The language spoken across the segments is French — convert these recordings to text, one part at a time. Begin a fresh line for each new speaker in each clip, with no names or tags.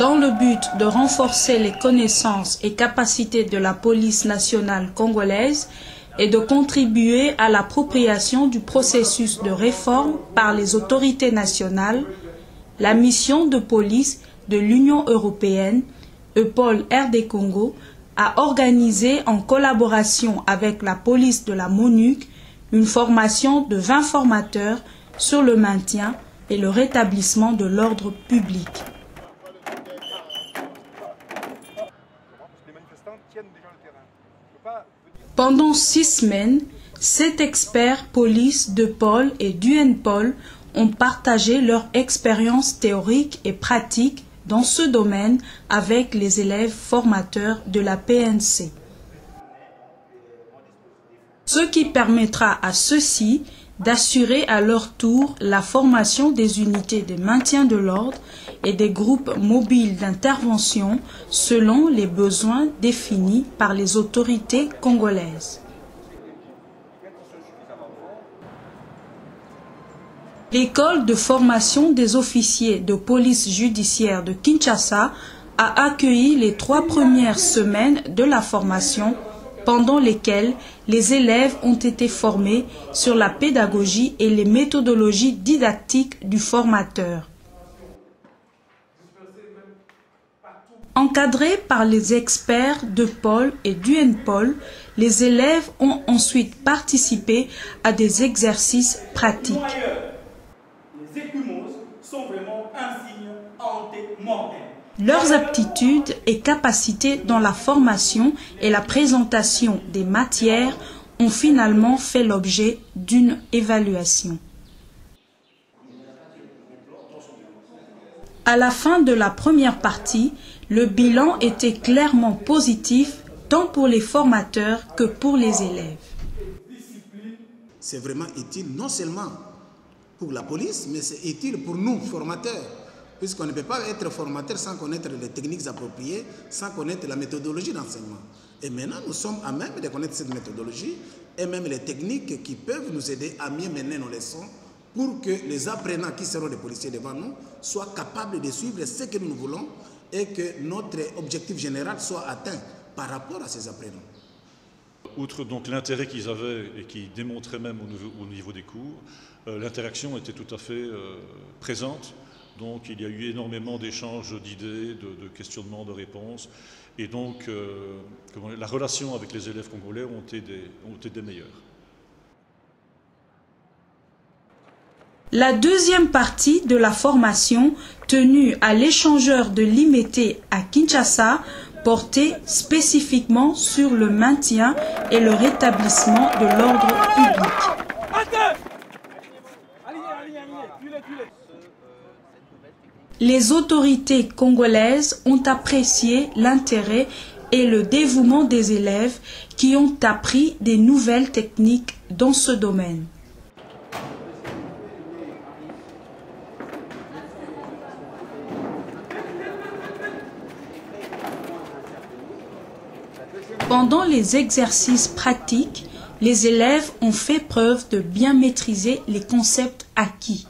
Dans le but de renforcer les connaissances et capacités de la police nationale congolaise et de contribuer à l'appropriation du processus de réforme par les autorités nationales, la mission de police de l'Union européenne, EUPOL RD Congo, a organisé en collaboration avec la police de la MONUC une formation de 20 formateurs sur le maintien et le rétablissement de l'ordre public. Pendant 6 semaines, 7 experts police d'EUPOL et d'UNPOL ont partagé leur expérience théorique et pratique dans ce domaine avec les élèves formateurs de la PNC. Ce qui permettra à ceux-ci d'assurer à leur tour la formation des unités de maintien de l'ordre et des groupes mobiles d'intervention selon les besoins définis par les autorités congolaises. L'école de formation des officiers de police judiciaire de Kinshasa a accueilli les 3 premières semaines de la formation pendant lesquelles les élèves ont été formés sur la pédagogie et les méthodologies didactiques du formateur. Encadrés par les experts d'EUPOL et d'UNPOL, les élèves ont ensuite participé à des exercices pratiques.
Les écumoses sont vraiment un signe antémortem.
Leurs aptitudes et capacités dans la formation et la présentation des matières ont finalement fait l'objet d'une évaluation. À la fin de la première partie, le bilan était clairement positif tant pour les formateurs que pour les élèves.
C'est vraiment utile non seulement pour la police, mais c'est utile pour nous, formateurs, puisqu'on ne peut pas être formateur sans connaître les techniques appropriées, sans connaître la méthodologie d'enseignement. Et maintenant, nous sommes à même de connaître cette méthodologie et même les techniques qui peuvent nous aider à mieux mener nos leçons pour que les apprenants qui seront des policiers devant nous soient capables de suivre ce que nous voulons et que notre objectif général soit atteint par rapport à ces apprenants.
Outre donc l'intérêt qu'ils avaient et qui démontraient même au niveau des cours, l'interaction était tout à fait présente. Donc il y a eu énormément d'échanges d'idées, de questionnements, de réponses. Et donc la relation avec les élèves congolais ont été des meilleures.
La deuxième partie de la formation tenue à l'échangeur de Limete à Kinshasa portait spécifiquement sur le maintien et le rétablissement de l'ordre public. Les autorités congolaises ont apprécié l'intérêt et le dévouement des élèves qui ont appris des nouvelles techniques dans ce domaine. Pendant les exercices pratiques, les élèves ont fait preuve de bien maîtriser les concepts acquis.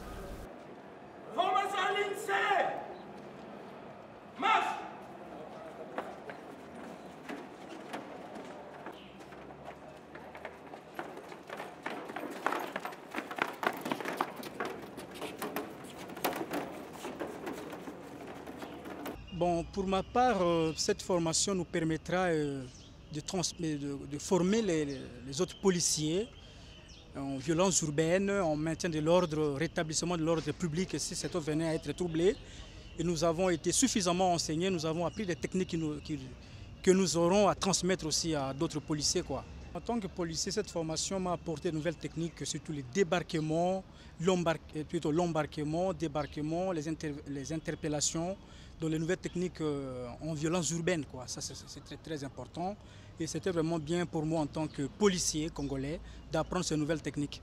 Bon, pour ma part, cette formation nous permettra de former les autres policiers en violence urbaine, en maintien de l'ordre, rétablissement de l'ordre public si cet ordre venait à être troublé. Et nous avons été suffisamment enseignés, nous avons appris les techniques que nous aurons à transmettre aussi à d'autres policiers, quoi. En tant que policier, cette formation m'a apporté de nouvelles techniques, surtout les débarquements, l'embarquement, débarquement, les interpellations, dans les nouvelles techniques en violence urbaine, quoi. Ça, c'est très, très important. Et c'était vraiment bien pour moi en tant que policier congolais d'apprendre ces nouvelles techniques.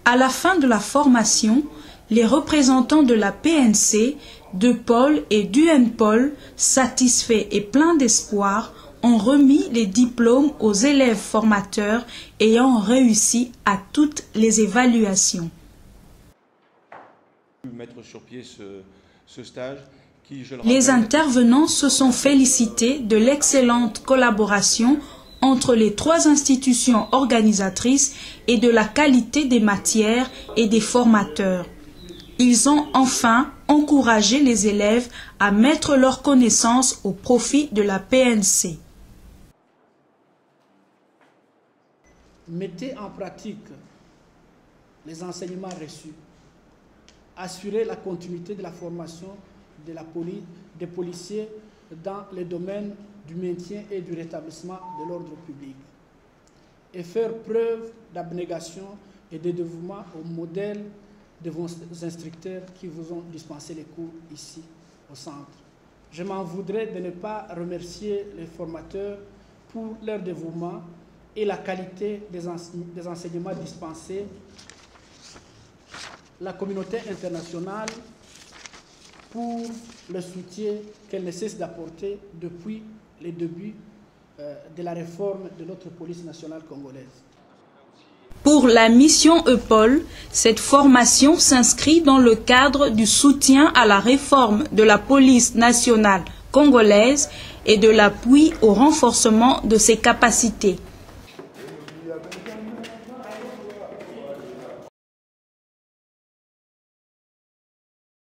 À la fin de la formation, les représentants de la PNC, d'EUPOL et d'UNPOL, satisfaits et pleins d'espoir, ont remis les diplômes aux élèves formateurs ayant réussi à toutes les évaluations.
Mettre sur pied ce stage qui, je le
Les
rappelle,
intervenants se sont félicités de l'excellente collaboration entre les 3 institutions organisatrices et de la qualité des matières et des formateurs. Ils ont enfin encouragé les élèves à mettre leurs connaissances au profit de la PNC.
Mettez en pratique les enseignements reçus. Assurez la continuité de la formation des policiers dans les domaines du maintien et du rétablissement de l'ordre public. Et faire preuve d'abnégation et de dévouement au modèle de vos instructeurs qui vous ont dispensé les cours ici au centre. Je m'en voudrais de ne pas remercier les formateurs pour leur dévouement et la qualité des enseignements dispensés, la communauté internationale pour le soutien qu'elle ne cesse d'apporter depuis les débuts de la réforme de notre police nationale congolaise.
Pour la mission EPOL, cette formation s'inscrit dans le cadre du soutien à la réforme de la police nationale congolaise et de l'appui au renforcement de ses capacités.